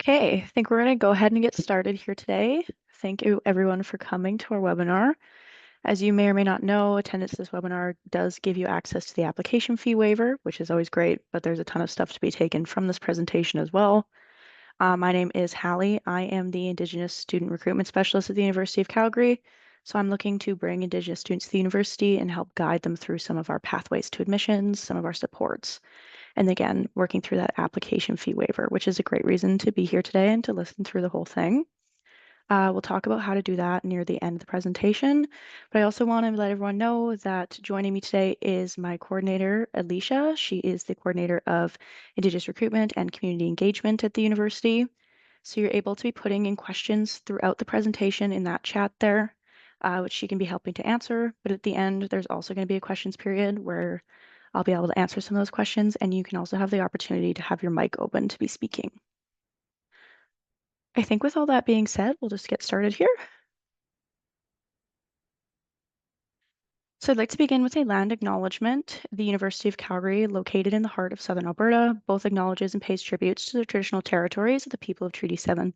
Okay, I think we're going to go ahead and get started here today. Thank you everyone for coming to our webinar. As you may or may not know, attendance to this webinar does give you access to the application fee waiver, which is always great, but there's a ton of stuff to be taken from this presentation as well. My name is Hallie. I am the Indigenous Student Recruitment Specialist at the University of Calgary. So I'm looking to bring Indigenous students to the university and help guide them through some of our pathways to admissions, some of our supports. And again, working through that application fee waiver, which is a great reason to be here today and to listen through the whole thing. We'll talk about how to do that near the end of the presentation, but I also want to let everyone know that joining me today is my coordinator, Alicia. She is the coordinator of Indigenous recruitment and community engagement at the university. So you're able to be putting in questions throughout the presentation in that chat there, which she can be helping to answer. But at the end, there's also going to be a questions period where I'll be able to answer some of those questions, and you can also have the opportunity to have your mic open to be speaking. I think with all that being said, we'll just get started here. So I'd like to begin with a land acknowledgement. The University of Calgary, located in the heart of southern Alberta, both acknowledges and pays tributes to the traditional territories of the people of Treaty 7,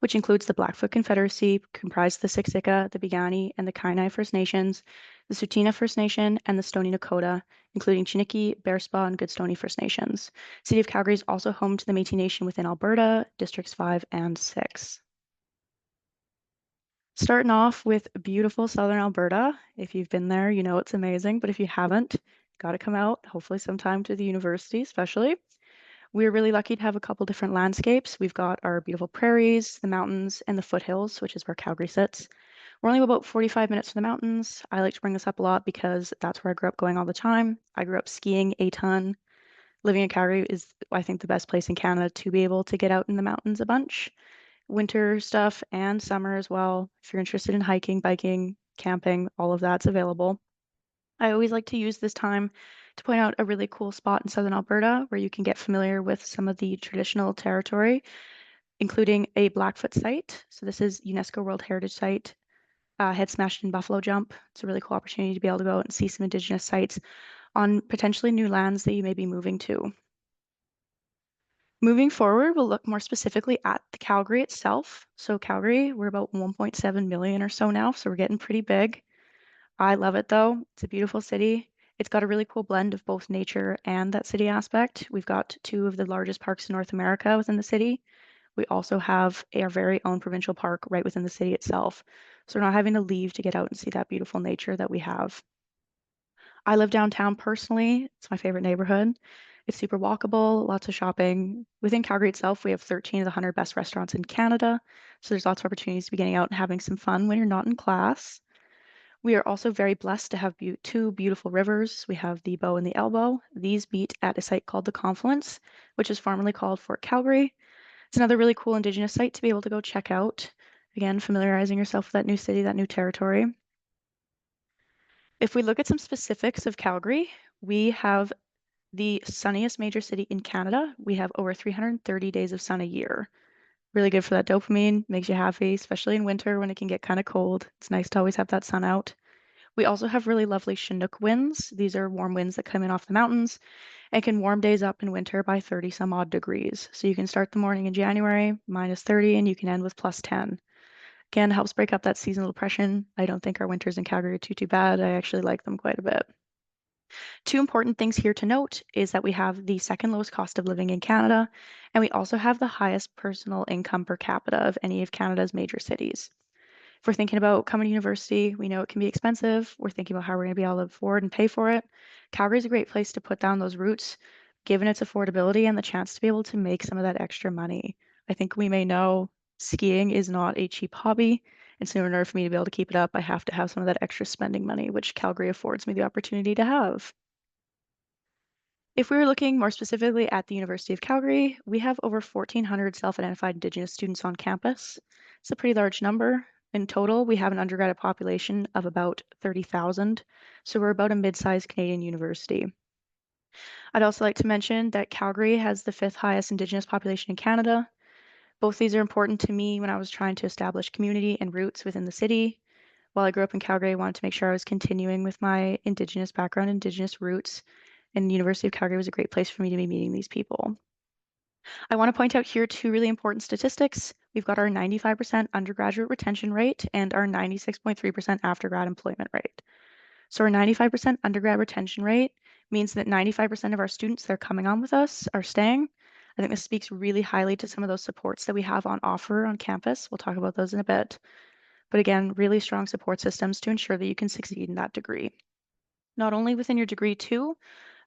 which includes the Blackfoot Confederacy, comprised the Siksika, the Piikani, and the Kainai First Nations, the Tsuut'ina First Nation, and the Stoney Nakoda, including Chiniki, Bearspaw, and Goodstoney First Nations. City of Calgary is also home to the Métis Nation within Alberta, Districts 5 and 6. Starting off with beautiful southern Alberta. If you've been there, you know it's amazing, but if you haven't, got to come out, hopefully sometime to the university, especially. We're really lucky to have a couple different landscapes. We've got our beautiful prairies, the mountains, and the foothills, which is where Calgary sits. We're only about 45 minutes from the mountains. I like to bring this up a lot because that's where I grew up going all the time. I grew up skiing a ton. Living in Calgary is, I think, the best place in Canada to be able to get out in the mountains a bunch. Winter stuff and summer as well. If you're interested in hiking, biking, camping, all of that's available. I always like to use this time to point out a really cool spot in southern Alberta where you can get familiar with some of the traditional territory, including a Blackfoot site. So this is UNESCO World Heritage Site, Head Smashed in Buffalo Jump. It's a really cool opportunity to be able to go out and see some Indigenous sites on potentially new lands that you may be moving to. Moving forward, we'll look more specifically at the Calgary itself. So Calgary, we're about 1.7 million or so now, so we're getting pretty big. I love it though. It's a beautiful city. It's got a really cool blend of both nature and that city aspect. We've got two of the largest parks in North America within the city. We also have our very own provincial park right within the city itself. So we're not having to leave to get out and see that beautiful nature that we have. I live downtown personally. It's my favorite neighborhood. It's super walkable, lots of shopping. Within Calgary itself, we have 13 of the 100 best restaurants in Canada. So there's lots of opportunities to be getting out and having some fun when you're not in class. We are also very blessed to have two beautiful rivers. We have the Bow and the Elbow. These meet at a site called the Confluence, which is formerly called Fort Calgary. It's another really cool Indigenous site to be able to go check out. Again, familiarizing yourself with that new city, that new territory. If we look at some specifics of Calgary, we have the sunniest major city in Canada. We have over 330 days of sun a year. Really good for that dopamine, makes you happy, especially in winter when it can get kind of cold. It's nice to always have that sun out. We also have really lovely Chinook winds. These are warm winds that come in off the mountains and can warm days up in winter by 30 some odd degrees. So you can start the morning in January, minus 30, and you can end with plus 10. Again, helps break up that seasonal depression. I don't think our winters in Calgary are too bad. I actually like them quite a bit. Two important things here to note is that we have the second lowest cost of living in Canada, and we also have the highest personal income per capita of any of Canada's major cities. If we're thinking about coming to university, we know it can be expensive. We're thinking about how we're going to be able to afford and pay for it. Calgary is a great place to put down those roots, given its affordability and the chance to be able to make some of that extra money. I think we may know skiing is not a cheap hobby. And so in order for me to be able to keep it up, I have to have some of that extra spending money, which Calgary affords me the opportunity to have. If we were looking more specifically at the University of Calgary, we have over 1,400 self-identified Indigenous students on campus. It's a pretty large number. In total, we have an undergraduate population of about 30,000, so we're about a mid-sized Canadian university. I'd also like to mention that Calgary has the fifth highest Indigenous population in Canada. Both these are important to me when I was trying to establish community and roots within the city. While I grew up in Calgary, I wanted to make sure I was continuing with my Indigenous background, Indigenous roots, and the University of Calgary was a great place for me to be meeting these people. I want to point out here two really important statistics. We've got our 95% undergraduate retention rate and our 96.3% after-grad employment rate. So our 95% undergrad retention rate means that 95% of our students that are coming on with us are staying. I think this speaks really highly to some of those supports that we have on offer on campus. We'll talk about those in a bit. But again, really strong support systems to ensure that you can succeed in that degree. Not only within your degree too,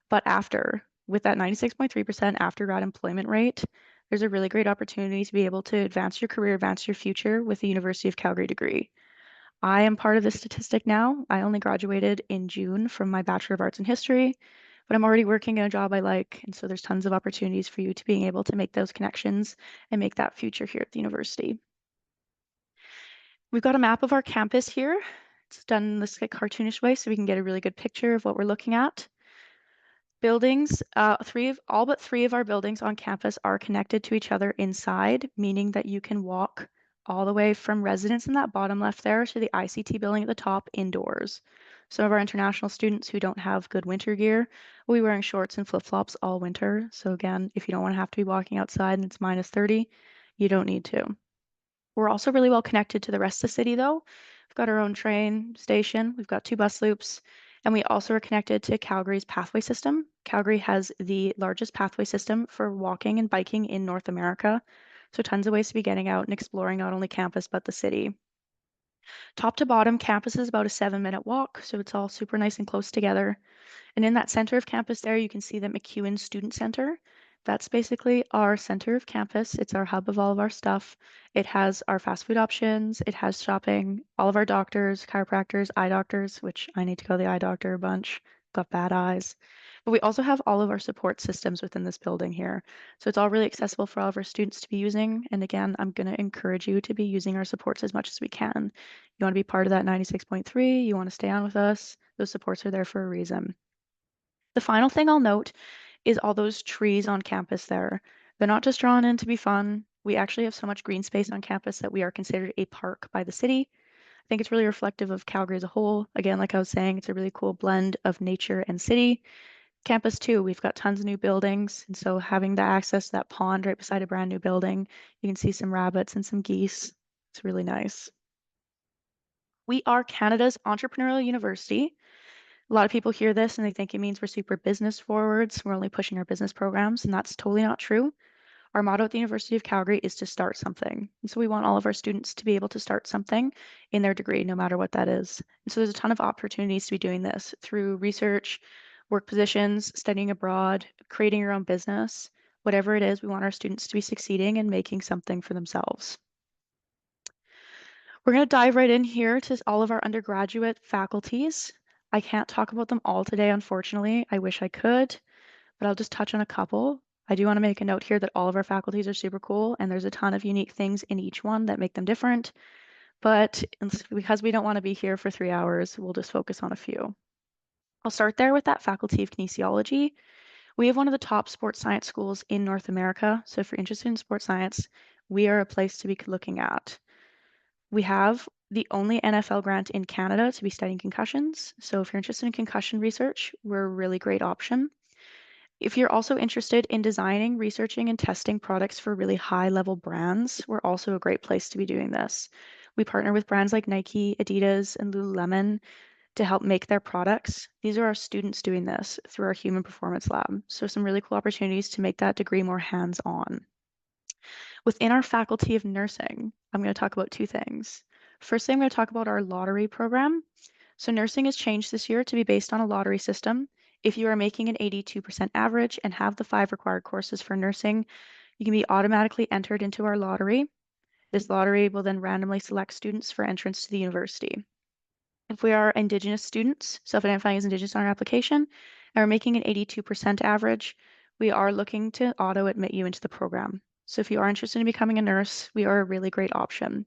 but after. With that 96.3% after grad employment rate, there's a really great opportunity to be able to advance your career, advance your future with a University of Calgary degree. I am part of this statistic now. I only graduated in June from my Bachelor of Arts in History, but I'm already working in a job I like. And so there's tons of opportunities for you to being able to make those connections and make that future here at the university. We've got a map of our campus here. It's done in this like cartoonish way so we can get a really good picture of what we're looking at. Buildings, all but three of our buildings on campus are connected to each other inside, meaning that you can walk all the way from residence in that bottom left there to the ICT building at the top indoors. Some of our international students who don't have good winter gear will be wearing shorts and flip-flops all winter. So again, if you don't want to have to be walking outside and it's minus 30, you don't need to. We're also really well connected to the rest of the city though. We've got our own train station, we've got two bus loops, and we also are connected to Calgary's pathway system. Calgary has the largest pathway system for walking and biking in North America. So tons of ways to be getting out and exploring not only campus, but the city. Top to bottom, campus is about a 7-minute walk, so it's all super nice and close together. And in that center of campus there, you can see the McEwen Student Center. That's basically our center of campus. It's our hub of all of our stuff. It has our fast food options. It has shopping, all of our doctors, chiropractors, eye doctors, which I need to go to the eye doctor a bunch. Got bad eyes. But we also have all of our support systems within this building here. So it's all really accessible for all of our students to be using. And again, I'm going to encourage you to be using our supports as much as we can. You want to be part of that 96.3, you want to stay on with us, those supports are there for a reason. The final thing I'll note is all those trees on campus there. They're not just drawn in to be fun. We actually have so much green space on campus that we are considered a park by the city. I think it's really reflective of Calgary as a whole. Again, like I was saying, it's a really cool blend of nature and city. Campus too, we've got tons of new buildings. And so having the access to that pond right beside a brand new building, you can see some rabbits and some geese. It's really nice. We are Canada's entrepreneurial university. A lot of people hear this and they think it means we're super business forwards. We're only pushing our business programs, and that's totally not true. Our motto at the University of Calgary is to start something. And so we want all of our students to be able to start something in their degree, no matter what that is. And so there's a ton of opportunities to be doing this through research, work positions, studying abroad, creating your own business. Whatever it is, we want our students to be succeeding and making something for themselves. We're going to dive right in here to all of our undergraduate faculties. I can't talk about them all today, unfortunately. I wish I could, but I'll just touch on a couple. I do want to make a note here that all of our faculties are super cool, and there's a ton of unique things in each one that make them different. But because we don't want to be here for 3 hours, we'll just focus on a few. I'll start there with that faculty of kinesiology. We have one of the top sports science schools in North America. So if you're interested in sports science, we are a place to be looking at. We have the only NFL grant in Canada to be studying concussions. So if you're interested in concussion research, we're a really great option. If you're also interested in designing, researching, and testing products for really high level brands, we're also a great place to be doing this. We partner with brands like Nike, Adidas, and Lululemon to help make their products. These are our students doing this through our Human Performance Lab. So some really cool opportunities to make that degree more hands-on. Within our Faculty of Nursing, I'm going to talk about two things. Firstly, I'm going to talk about our lottery program. So nursing has changed this year to be based on a lottery system. If you are making an 82% average and have the 5 required courses for nursing, you can be automatically entered into our lottery. This lottery will then randomly select students for entrance to the university. If we are Indigenous students, self-identifying as Indigenous on our application, and we're making an 82% average, we are looking to auto-admit you into the program. So if you are interested in becoming a nurse, we are a really great option.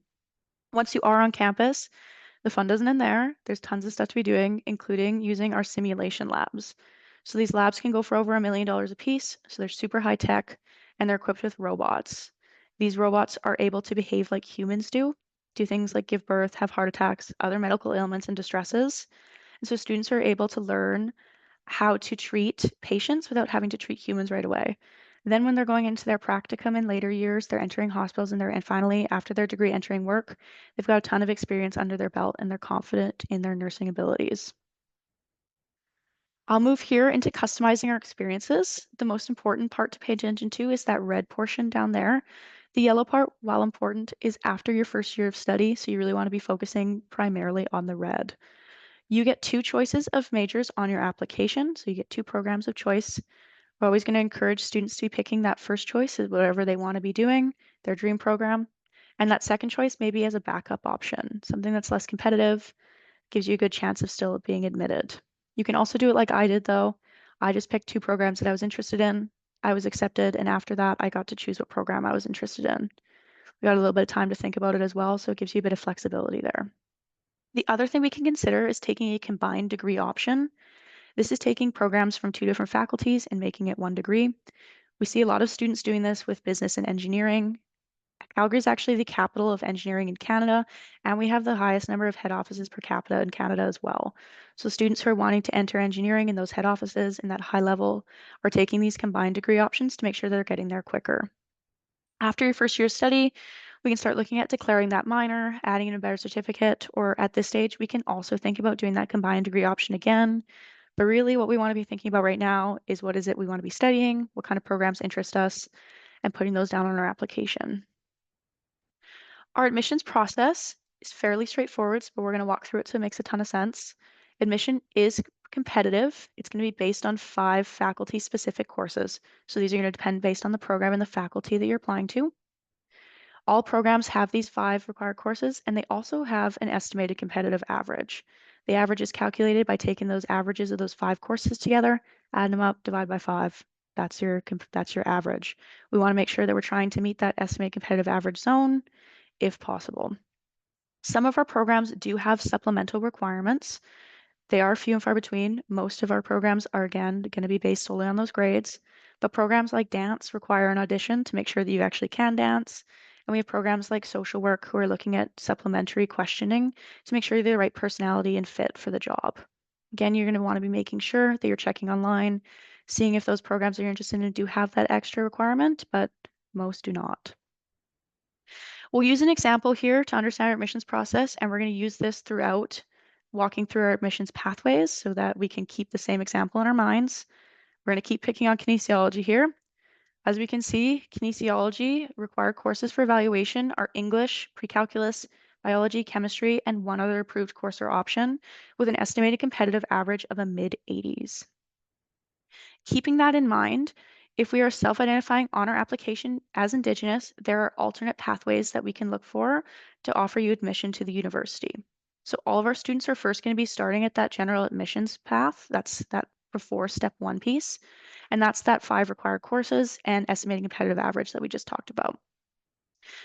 Once you are on campus, the fun doesn't end there. There's tons of stuff to be doing, including using our simulation labs. So these labs can go for over $1 million a piece. So they're super high tech and they're equipped with robots. These robots are able to behave like humans do things like give birth, have heart attacks, other medical ailments and distresses. And so students are able to learn how to treat patients without having to treat humans right away. Then when they're going into their practicum in later years, they're entering hospitals and finally, after their degree, entering work, they've got a ton of experience under their belt and they're confident in their nursing abilities. I'll move here into customizing our experiences. The most important part to pay attention to is that red portion down there. The yellow part, while important, is after your first year of study, so you really want to be focusing primarily on the red. You get two choices of majors on your application, so you get two programs of choice. We're always going to encourage students to be picking that first choice of whatever they want to be doing, their dream program. And that second choice maybe as a backup option, something that's less competitive, gives you a good chance of still being admitted. You can also do it like I did though. I just picked two programs that I was interested in. I was accepted, and after that, I got to choose what program I was interested in. We got a little bit of time to think about it as well, so it gives you a bit of flexibility there. The other thing we can consider is taking a combined degree option. This is taking programs from two different faculties and making it one degree. We see a lot of students doing this with business and engineering. Calgary is actually the capital of engineering in Canada, and we have the highest number of head offices per capita in Canada as well. So students who are wanting to enter engineering in those head offices in that high level are taking these combined degree options to make sure they're getting there quicker. After your first year of study, we can start looking at declaring that minor, adding in a better certificate, or at this stage, we can also think about doing that combined degree option again. But really what we want to be thinking about right now is what is it we want to be studying, what kind of programs interest us, and putting those down on our application. Our admissions process is fairly straightforward, but we're going to walk through it so it makes a ton of sense. Admission is competitive. It's going to be based on 5 faculty-specific courses. So these are going to depend based on the program and the faculty that you're applying to. All programs have these 5 required courses, and they also have an estimated competitive average. The average is calculated by taking those averages of those 5 courses together, add them up, divide by 5. That's your average. We want to make sure that we're trying to meet that estimated competitive average zone if possible. Some of our programs do have supplemental requirements. They are few and far between. Most of our programs are, again, going to be based solely on those grades. But programs like dance require an audition to make sure that you actually can dance. And we have programs like social work who are looking at supplementary questioning to make sure you're the right personality and fit for the job. Again, you're going to want to be making sure that you're checking online, seeing if those programs that you're interested in do have that extra requirement, but most do not. We'll use an example here to understand our admissions process, and we're going to use this throughout walking through our admissions pathways so that we can keep the same example in our minds. We're going to keep picking on kinesiology here. As we can see, kinesiology required courses for evaluation are English, pre-calculus, biology, chemistry, and one other approved course or option with an estimated competitive average of a mid-80s. Keeping that in mind, if we are self-identifying on our application as Indigenous, there are alternate pathways that we can look for to offer you admission to the university. So all of our students are first going to be starting at that general admissions path. That's that before step 1 piece. And that's that 5 required courses and estimating competitive average that we just talked about.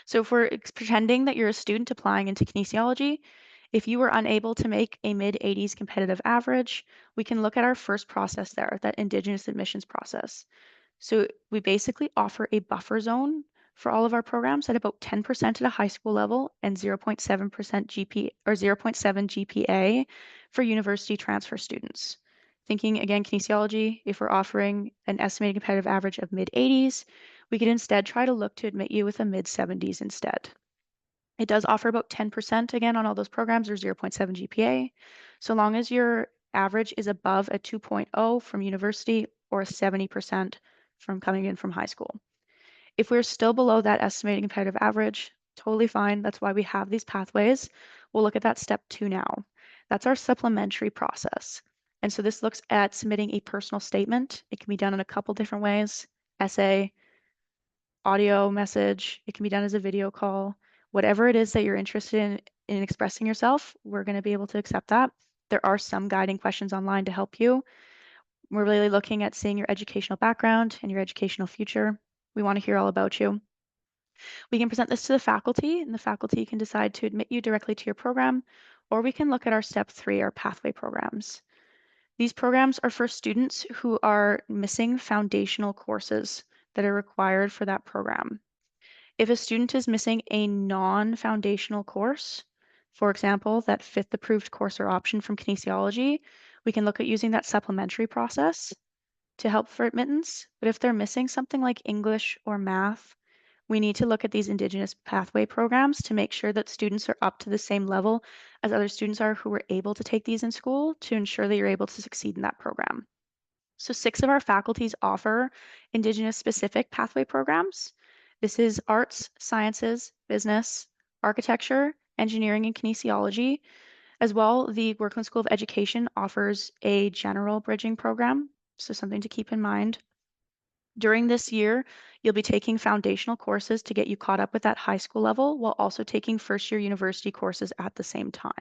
So if we're pretending that you're a student applying into kinesiology, if you were unable to make a mid-80s competitive average, we can look at our first process there, that Indigenous admissions process. So we basically offer a buffer zone for all of our programs at about 10% at a high school level and 0.7% GP or 0.7 GPA for university transfer students. Thinking again, kinesiology, if we're offering an estimated competitive average of mid-80s, we could instead try to look to admit you with a mid-70s instead. It does offer about 10% again on all those programs or 0.7 GPA, so long as your average is above a 2.0 from university or a 70% from coming in from high school. If we're still below that estimated competitive average, totally fine. That's why we have these pathways. We'll look at that step 2 now. That's our supplementary process. And so this looks at submitting a personal statement. It can be done in a couple different ways: essay, audio message. It can be done as a video call. Whatever it is that you're interested in expressing yourself, we're going to be able to accept that. There are some guiding questions online to help you. We're really looking at seeing your educational background and your educational future. We want to hear all about you. We can present this to the faculty, and the faculty can decide to admit you directly to your program, or we can look at our step 3, our pathway programs. These programs are for students who are missing foundational courses that are required for that program. If a student is missing a non-foundational course, for example, that 5th approved course or option from kinesiology, we can look at using that supplementary process to help for admittance. But if they're missing something like English or math, we need to look at these Indigenous pathway programs to make sure that students are up to the same level as other students are who were able to take these in school to ensure that you're able to succeed in that program. So 6 of our faculties offer Indigenous specific pathway programs. This is arts, sciences, business, architecture, engineering, and kinesiology. As well, the Workland School of Education offers a general bridging program, so something to keep in mind. During this year, you'll be taking foundational courses to get you caught up with that high school level while also taking first year university courses at the same time.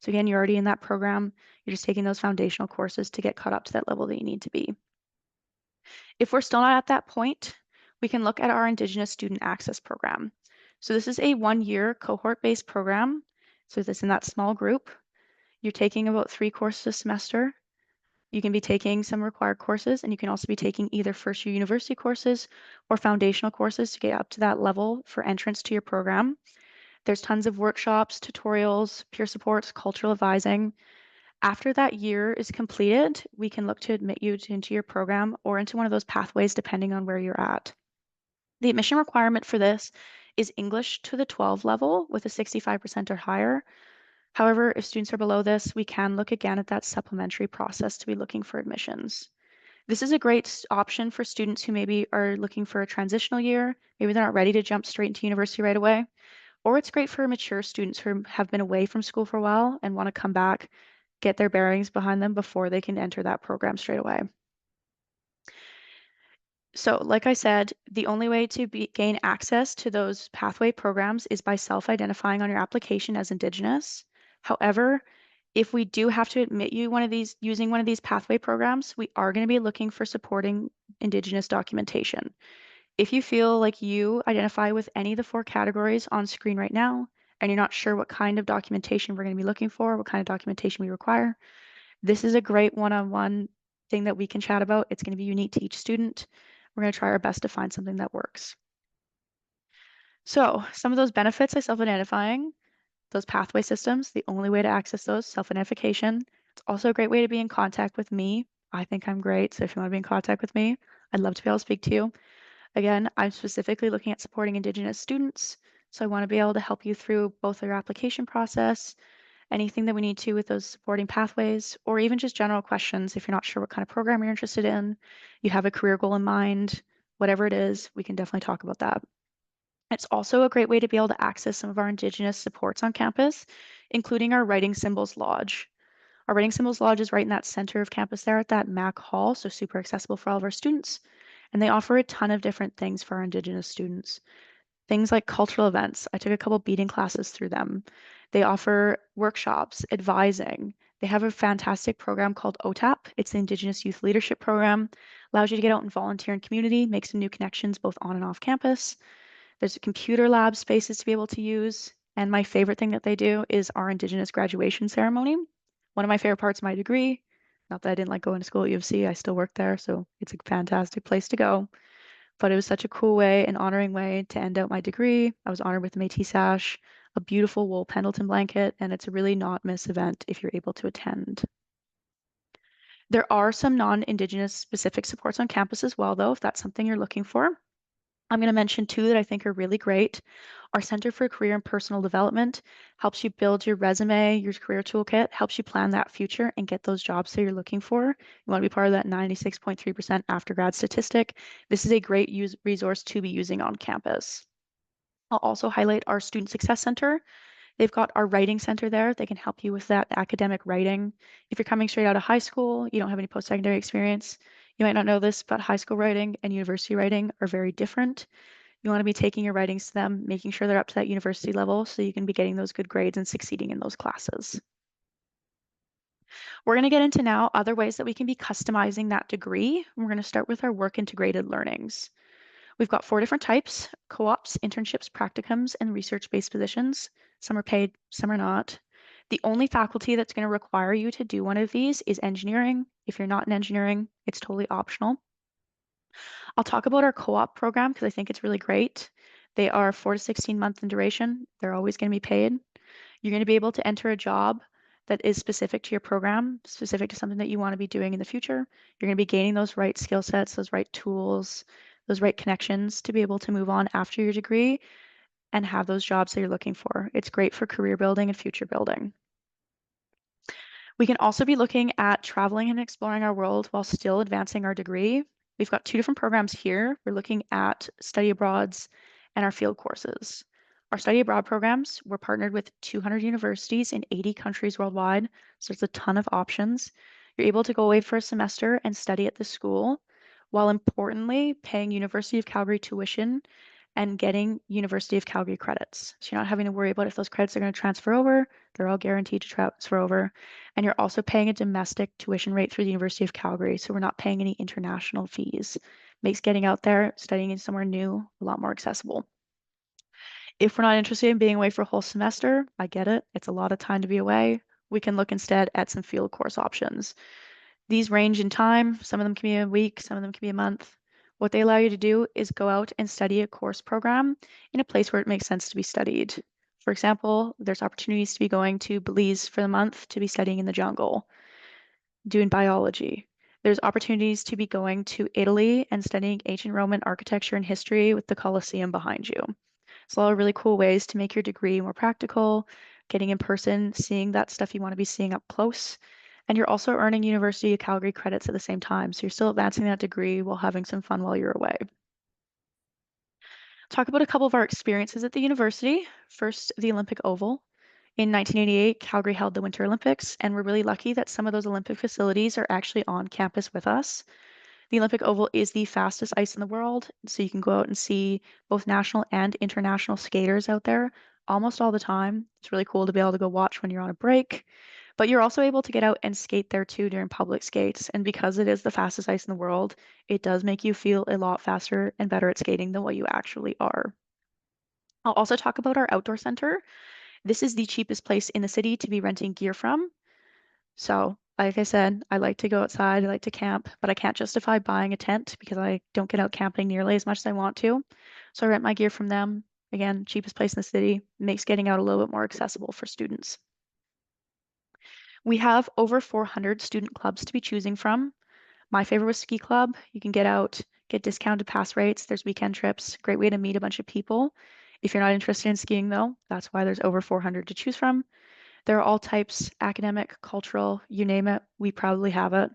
So again, you're already in that program. You're just taking those foundational courses to get caught up to that level that you need to be. If we're still not at that point, we can look at our Indigenous Student Access Program. So this is a 1-year cohort-based program. So this in that small group. You're taking about 3 courses a semester. You can be taking some required courses, and you can also be taking either first year university courses or foundational courses to get up to that level for entrance to your program. There's tons of workshops, tutorials, peer supports, cultural advising. After that year is completed, we can look to admit you into your program or into one of those pathways depending on where you're at. The admission requirement for this is English to the 12 level with a 65% or higher. However, if students are below this, we can look again at that supplementary process to be looking for admissions. This is a great option for students who maybe are looking for a transitional year. Maybe they're not ready to jump straight into university right away. Or it's great for mature students who have been away from school for a while and want to come back, get their bearings behind them before they can enter that program straight away. So, like I said, the only way to gain access to those pathway programs is by self-identifying on your application as Indigenous. However, if we do have to admit you using one of these pathway programs, we are going to be looking for supporting Indigenous documentation. If you feel like you identify with any of the 4 categories on screen right now, and you're not sure what kind of documentation we're going to be looking for, what kind of documentation we require, this is a great one-on-one thing that we can chat about. It's going to be unique to each student. We're going to try our best to find something that works. So some of those benefits of self-identifying, those pathway systems, the only way to access those, self-identification. It's also a great way to be in contact with me. I think I'm great, so if you want to be in contact with me, I'd love to be able to speak to you. Again, I'm specifically looking at supporting Indigenous students, so I want to be able to help you through both your application process, anything that we need to with those supporting pathways, or even just general questions if you're not sure what kind of program you're interested in, you have a career goal in mind, whatever it is, we can definitely talk about that. It's also a great way to be able to access some of our Indigenous supports on campus, including our Writing Symbols Lodge. Our Writing Symbols Lodge is right in that center of campus there at that MAC hall, so super accessible for all of our students. And they offer a ton of different things for our Indigenous students. Things like cultural events. I took a couple beading classes through them. They offer workshops, advising. They have a fantastic program called OTAP. It's the Indigenous Youth Leadership Program. Allows you to get out and volunteer in community, make some new connections both on and off campus. There's computer lab spaces to be able to use. And my favorite thing that they do is our Indigenous graduation ceremony. One of my favorite parts of my degree, not that I didn't like going to school at U of C, I still work there, so it's a fantastic place to go. But it was such a cool way, an honoring way to end out my degree. I was honored with the Métis sash, a beautiful wool Pendleton blanket, and it's a really not miss event if you're able to attend. There are some non-Indigenous specific supports on campus as well, though, if that's something you're looking for. I'm going to mention 2 that I think are really great. Our Center for Career and Personal Development helps you build your resume, your career toolkit, helps you plan that future and get those jobs that you're looking for. You want to be part of that 96.3% after grad statistic. This is a great resource to be using on campus. I'll also highlight our Student Success Center. They've got our writing center there. They can help you with that academic writing. If you're coming straight out of high school, you don't have any post-secondary experience, you might not know this, but high school writing and university writing are very different. You want to be taking your writings to them, making sure they're up to that university level so you can be getting those good grades and succeeding in those classes. We're going to get into now other ways that we can be customizing that degree. We're going to start with our work integrated learnings. We've got 4 different types: co-ops, internships, practicums, and research-based positions. Some are paid, some are not. The only faculty that's going to require you to do one of these is engineering. If you're not in engineering, it's totally optional. I'll talk about our co-op program because I think it's really great. They are 4 to 16 months in duration. They're always going to be paid. You're going to be able to enter a job that is specific to your program, specific to something that you want to be doing in the future. You're going to be gaining those right skill sets, those right tools, those right connections to be able to move on after your degree and have those jobs that you're looking for. It's great for career building and future building. We can also be looking at traveling and exploring our world while still advancing our degree. We've got two different programs here. We're looking at study abroads and our field courses. Our study abroad programs, we're partnered with 200 universities in 80 countries worldwide, so there's a ton of options. You're able to go away for a semester and study at the school, while importantly paying University of Calgary tuition and getting University of Calgary credits. So you're not having to worry about if those credits are going to transfer over. They're all guaranteed to transfer over. And you're also paying a domestic tuition rate through the University of Calgary, so we're not paying any international fees. Makes getting out there, studying in somewhere new, a lot more accessible. If we're not interested in being away for a whole semester, I get it. It's a lot of time to be away. We can look instead at some field course options. These range in time. Some of them can be a week, some of them can be a month. What they allow you to do is go out and study a course program in a place where it makes sense to be studied. For example, there's opportunities to be going to Belize for the month to be studying in the jungle, doing biology. There's opportunities to be going to Italy and studying ancient Roman architecture and history with the Colosseum behind you. So a lot of really cool ways to make your degree more practical, getting in person, seeing that stuff you want to be seeing up close. And you're also earning University of Calgary credits at the same time. So you're still advancing that degree while having some fun while you're away. Talk about a couple of our experiences at the university. First, the Olympic Oval. In 1988, Calgary held the Winter Olympics, and we're really lucky that some of those Olympic facilities are actually on campus with us. The Olympic Oval is the fastest ice in the world, so you can go out and see both national and international skaters out there almost all the time. It's really cool to be able to go watch when you're on a break, but you're also able to get out and skate there too during public skates. And because it is the fastest ice in the world, it does make you feel a lot faster and better at skating than what you actually are. I'll also talk about our outdoor center. This is the cheapest place in the city to be renting gear from. So, like I said, I like to go outside, I like to camp, but I can't justify buying a tent because I don't get out camping nearly as much as I want to. So I rent my gear from them. Again, cheapest place in the city, makes getting out a little bit more accessible for students. We have over 400 student clubs to be choosing from. My favorite was ski club. You can get out, get discounted pass rates. There's weekend trips. Great way to meet a bunch of people. If you're not interested in skiing though, that's why there's over 400 to choose from. There are all types, academic, cultural, you name it, we probably have it.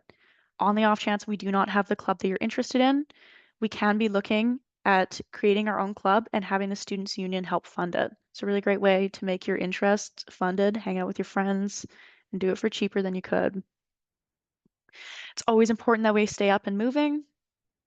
On the off chance we do not have the club that you're interested in, we can be looking at creating our own club and having the Students' Union help fund it. It's a really great way to make your interest funded, hang out with your friends, and do it for cheaper than you could. It's always important that we stay up and moving.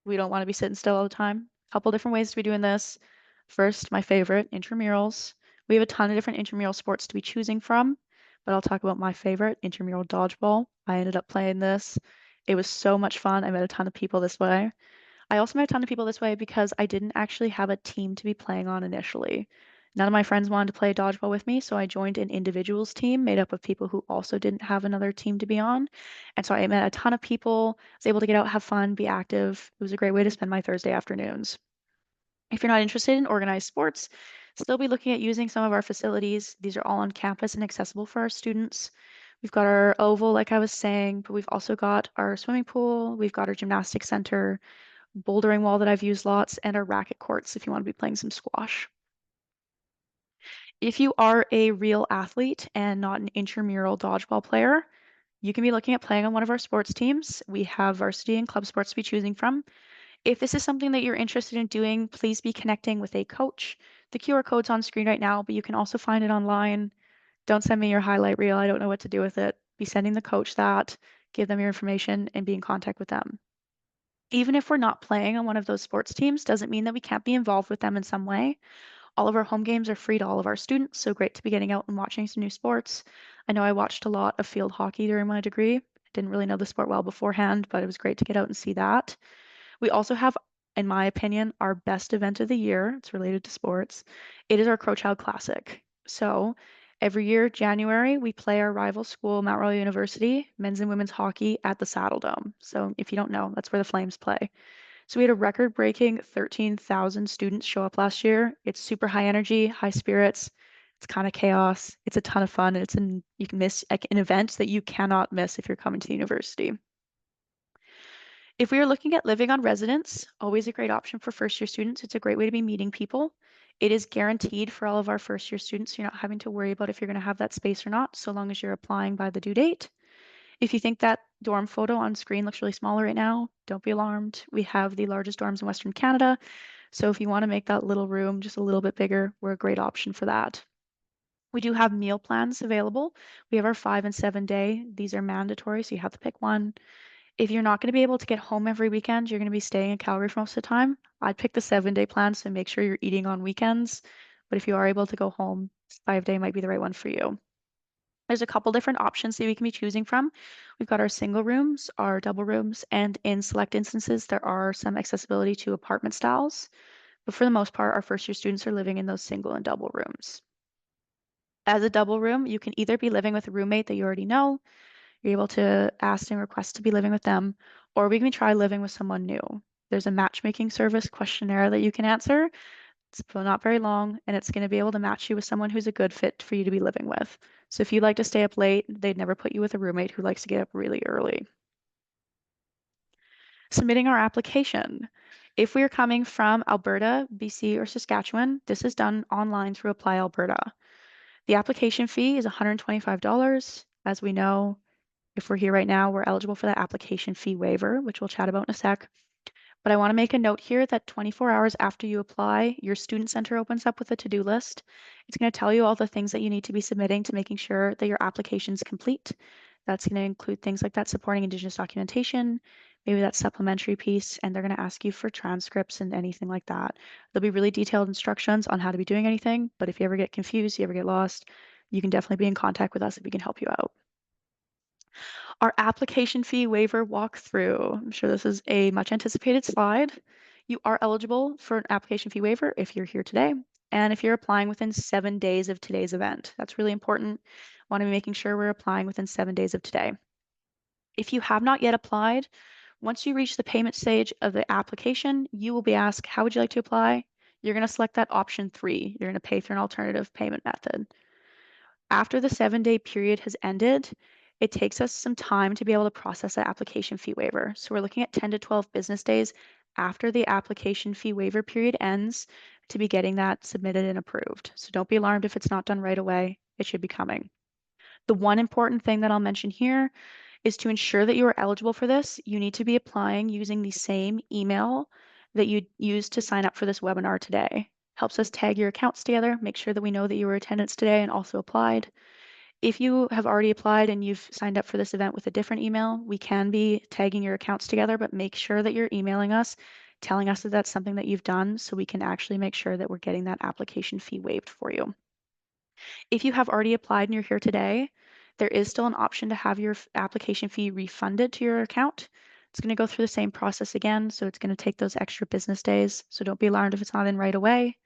We don't want to be sitting still all the time. A couple different ways to be doing this. First, my favorite, intramurals. We have a ton of different intramural sports to be choosing from, but I'll talk about my favorite, intramural dodgeball. I ended up playing this. It was so much fun. I met a ton of people this way. I also met a ton of people this way because I didn't actually have a team to be playing on initially. None of my friends wanted to play dodgeball with me, so I joined an individuals team made up of people who also didn't have another team to be on. And so I met a ton of people, was able to get out, have fun, be active. It was a great way to spend my Thursday afternoons. If you're not interested in organized sports, still be looking at using some of our facilities. These are all on campus and accessible for our students. We've got our oval, like I was saying, but we've also got our swimming pool, we've got our gymnastics center, bouldering wall that I've used lots, and our racket courts if you want to be playing some squash. If you are a real athlete and not an intramural dodgeball player, you can be looking at playing on one of our sports teams. We have varsity and club sports to be choosing from. If this is something that you're interested in doing, please be connecting with a coach. The QR code's on screen right now, but you can also find it online. Don't send me your highlight reel. I don't know what to do with it. Be sending the coach that, give them your information, and be in contact with them. Even if we're not playing on one of those sports teams, doesn't mean that we can't be involved with them in some way. All of our home games are free to all of our students, so great to be getting out and watching some new sports. I know I watched a lot of field hockey during my degree. Didn't really know the sport well beforehand, but it was great to get out and see that. We also have, in my opinion, our best event of the year. It's related to sports. It is our Crow Child Classic. So every year, January, we play our rival school, Mount Royal University, men's and women's hockey at the Saddle Dome. So if you don't know, that's where the Flames play. So we had a record-breaking 13,000 students show up last year. It's super high energy, high spirits. It's kind of chaos. It's a ton of fun. And you can miss like an event that you cannot miss if you're coming to the university. If we are looking at living on residence, always a great option for first year students. It's a great way to be meeting people. It is guaranteed for all of our first year students. So you're not having to worry about if you're going to have that space or not, so long as you're applying by the due date. If you think that dorm photo on screen looks really small right now, don't be alarmed. We have the largest dorms in Western Canada. So if you want to make that little room just a little bit bigger, we're a great option for that. We do have meal plans available. We have our 5 and 7 day. These are mandatory, so you have to pick one. If you're not going to be able to get home every weekend, you're going to be staying in Calgary for most of the time. I'd pick the 7 day plan, so make sure you're eating on weekends. But if you are able to go home, 5 day might be the right one for you. There's a couple different options that we can be choosing from. We've got our single rooms, our double rooms, and in select instances, there are some accessibility to apartment styles. But for the most part, our first year students are living in those single and double rooms. As a double room, you can either be living with a roommate that you already know, you're able to ask and request to be living with them, or we can try living with someone new. There's a matchmaking service questionnaire that you can answer. It's not very long, and it's going to be able to match you with someone who's a good fit for you to be living with. So if you like to stay up late, they'd never put you with a roommate who likes to get up really early. Submitting our application. If we are coming from Alberta, BC, or Saskatchewan, this is done online through Apply Alberta. The application fee is $125. As we know, if we're here right now, we're eligible for that application fee waiver, which we'll chat about in a sec. But I want to make a note here that 24 hours after you apply, your student center opens up with a to-do list. It's going to tell you all the things that you need to be submitting to making sure that your application is complete. That's going to include things like that supporting Indigenous documentation, maybe that supplementary piece, and they're going to ask you for transcripts and anything like that. There'll be really detailed instructions on how to be doing anything, but if you ever get confused, you ever get lost, you can definitely be in contact with us if we can help you out. Our application fee waiver walkthrough. I'm sure this is a much anticipated slide. You are eligible for an application fee waiver if you're here today and if you're applying within 7 days of today's event. That's really important. Want to be making sure we're applying within 7 days of today. If you have not yet applied, once you reach the payment stage of the application, you will be asked, how would you like to apply? You're going to select that option 3. You're going to pay through an alternative payment method. After the 7 day period has ended, it takes us some time to be able to process that application fee waiver. So we're looking at 10 to 12 business days after the application fee waiver period ends to be getting that submitted and approved. So don't be alarmed if it's not done right away. It should be coming. The one important thing that I'll mention here is to ensure that you are eligible for this, you need to be applying using the same email that you used to sign up for this webinar today. Helps us tag your accounts together, make sure that we know that you were attendance today and also applied. If you have already applied and you've signed up for this event with a different email, we can be tagging your accounts together, but make sure that you're emailing us, telling us that that's something that you've done so we can actually make sure that we're getting that application fee waived for you. If you have already applied and you're here today, there is still an option to have your application fee refunded to your account. It's going to go through the same process again, so it's going to take those extra business days. So don't be alarmed if it's not in right away.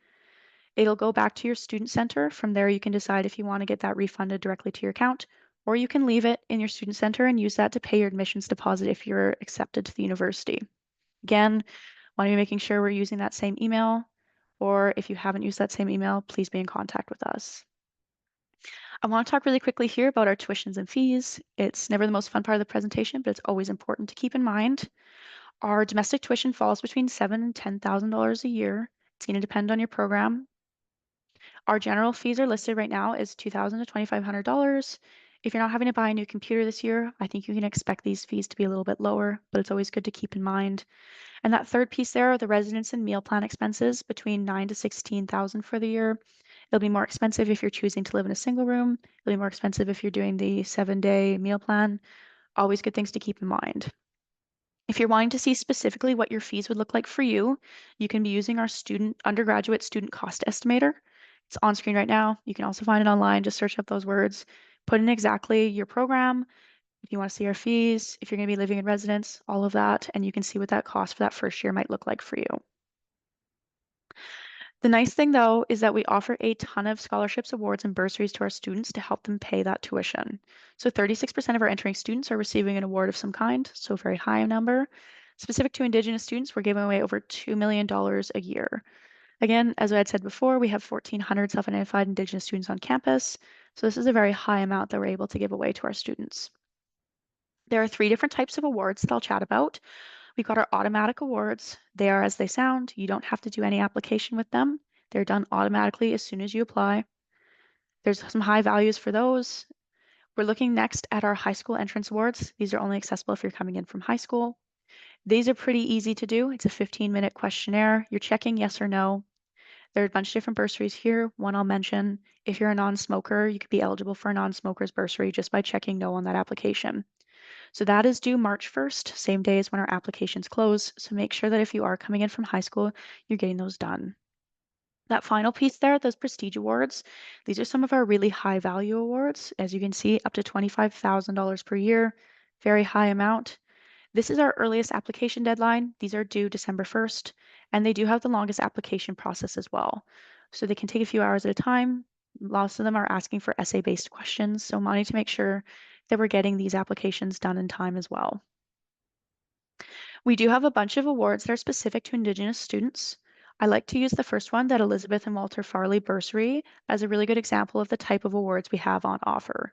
It'll go back to your student center. From there, you can decide if you want to get that refunded directly to your account, or you can leave it in your student center and use that to pay your admissions deposit if you're accepted to the university. Again, want to be making sure we're using that same email, or if you haven't used that same email, please be in contact with us. I want to talk really quickly here about our tuitions and fees. It's never the most fun part of the presentation, but it's always important to keep in mind. Our domestic tuition falls between $7,000 and $10,000 a year. It's going to depend on your program. Our general fees are listed right now as $2,000 to $2,500. If you're not having to buy a new computer this year, I think you can expect these fees to be a little bit lower, but it's always good to keep in mind. And that third piece there are the residence and meal plan expenses between $9,000 to $16,000 for the year. It'll be more expensive if you're choosing to live in a single room. It'll be more expensive if you're doing the 7 day meal plan. Always good things to keep in mind. If you're wanting to see specifically what your fees would look like for you, you can be using our undergraduate student cost estimator. It's on screen right now. You can also find it online. Just search up those words, put in exactly your program, if you want to see our fees, if you're going to be living in residence, all of that, and you can see what that cost for that first year might look like for you. The nice thing though is that we offer a ton of scholarships, awards, and bursaries to our students to help them pay that tuition. So 36% of our entering students are receiving an award of some kind, so a very high number. Specific to Indigenous students, we're giving away over $2 million a year. Again, as I had said before, we have 1,400 self-identified Indigenous students on campus. So this is a very high amount that we're able to give away to our students. There are 3 different types of awards that I'll chat about. We've got our automatic awards. They are as they sound. You don't have to do any application with them. They're done automatically as soon as you apply. There's some high values for those. We're looking next at our high school entrance awards. These are only accessible if you're coming in from high school. These are pretty easy to do. It's a 15-minute questionnaire. You're checking yes or no. There are a bunch of different bursaries here. One I'll mention, if you're a non-smoker, you could be eligible for a non-smoker's bursary just by checking no on that application. So that is due March 1st, same day as when our applications close. So make sure that if you are coming in from high school, you're getting those done. That final piece there, those prestige awards, these are some of our really high value awards. As you can see, up to $25,000 per year, very high amount. This is our earliest application deadline. These are due December 1st, and they do have the longest application process as well. So they can take a few hours at a time. Lots of them are asking for essay-based questions, so wanting to make sure that we're getting these applications done in time as well. We do have a bunch of awards that are specific to Indigenous students. I like to use the first one, that Elizabeth and Walter Farley Bursary, as a really good example of the type of awards we have on offer.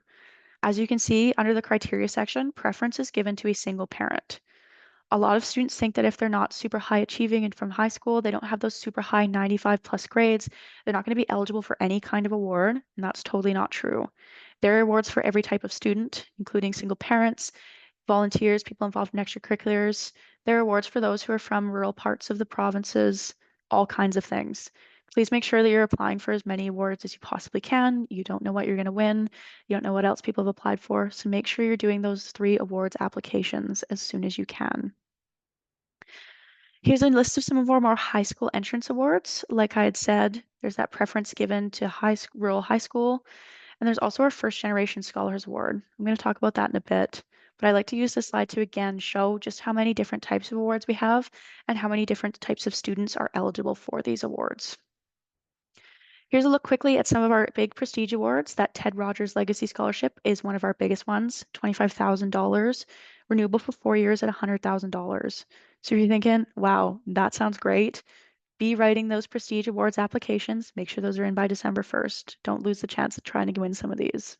As you can see under the criteria section, preference is given to a single parent. A lot of students think that if they're not super high achieving and from high school, they don't have those super high 95 plus grades, they're not going to be eligible for any kind of award, and that's totally not true. There are awards for every type of student, including single parents, volunteers, people involved in extracurriculars. There are awards for those who are from rural parts of the provinces, all kinds of things. Please make sure that you're applying for as many awards as you possibly can. You don't know what you're going to win. You don't know what else people have applied for. So make sure you're doing those 3 awards applications as soon as you can. Here's a list of some of our more high school entrance awards. Like I had said, there's that preference given to rural high school. And there's also our First Generation Scholars Award. I'm going to talk about that in a bit, but I like to use this slide to again show just how many different types of awards we have and how many different types of students are eligible for these awards. Here's a look quickly at some of our big prestige awards. That Ted Rogers Legacy Scholarship is one of our biggest ones, $25,000, renewable for 4 years at $100,000. So if you're thinking, wow, that sounds great, be writing those prestige awards applications. Make sure those are in by December 1st. Don't lose the chance of trying to win some of these.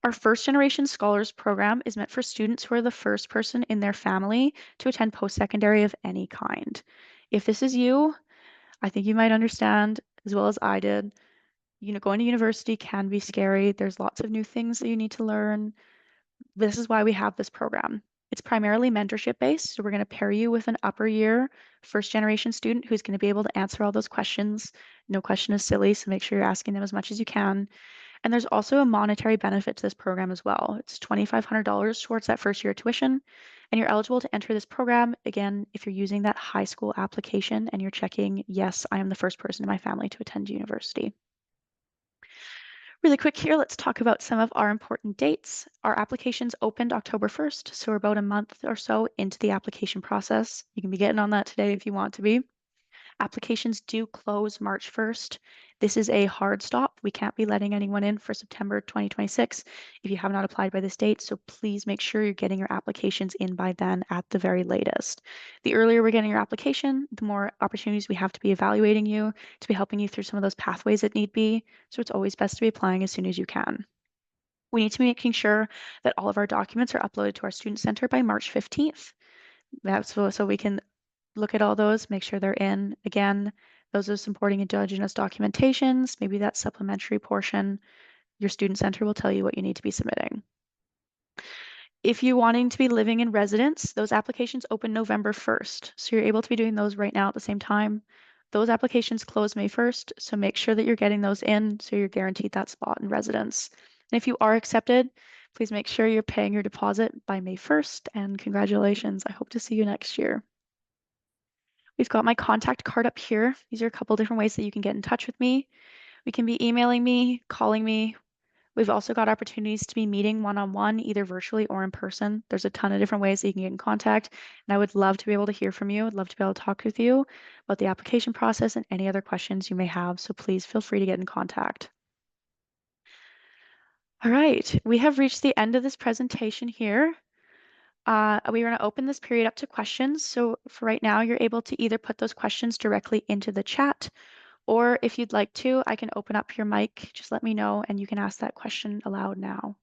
Our First Generation Scholars Program is meant for students who are the first person in their family to attend post-secondary of any kind. If this is you, I think you might understand as well as I did. Going to university can be scary. There's lots of new things that you need to learn. This is why we have this program. It's primarily mentorship based, so we're going to pair you with an upper year first generation student who's going to be able to answer all those questions. No question is silly, so make sure you're asking them as much as you can. And there's also a monetary benefit to this program as well. It's $2,500 towards that first year tuition, and you're eligible to enter this program, again, if you're using that high school application and you're checking, yes, I am the first person in my family to attend university. Really quick here, let's talk about some of our important dates. Our applications opened October 1st, so we're about a month or so into the application process. You can be getting on that today if you want to be. Applications do close March 1st. This is a hard stop. We can't be letting anyone in for September 2026 if you have not applied by this date. So please make sure you're getting your applications in by then at the very latest. The earlier we're getting your application, the more opportunities we have to be evaluating you, to be helping you through some of those pathways that need be. So it's always best to be applying as soon as you can. We need to be making sure that all of our documents are uploaded to our Student Center by March 15th. That's so we can look at all those, make sure they're in. Again, those are supporting Indigenous documentations, maybe that supplementary portion. Your Student Center will tell you what you need to be submitting. If you're wanting to be living in residence, those applications open November 1st. So you're able to be doing those right now at the same time. Those applications close May 1st, so make sure that you're getting those in so you're guaranteed that spot in residence. And if you are accepted, please make sure you're paying your deposit by May 1st, and congratulations. I hope to see you next year. We've got my contact card up here. These are a couple different ways that you can get in touch with me. We can be emailing me, calling me. We've also got opportunities to be meeting one-on-one, either virtually or in person. There's a ton of different ways that you can get in contact, and I would love to be able to hear from you. I'd love to be able to talk with you about the application process and any other questions you may have, so please feel free to get in contact. All right, we have reached the end of this presentation here. We're going to open this period up to questions. So for right now, you're able to either put those questions directly into the chat, or if you'd like to, I can open up your mic. Just let me know and you can ask that question aloud now.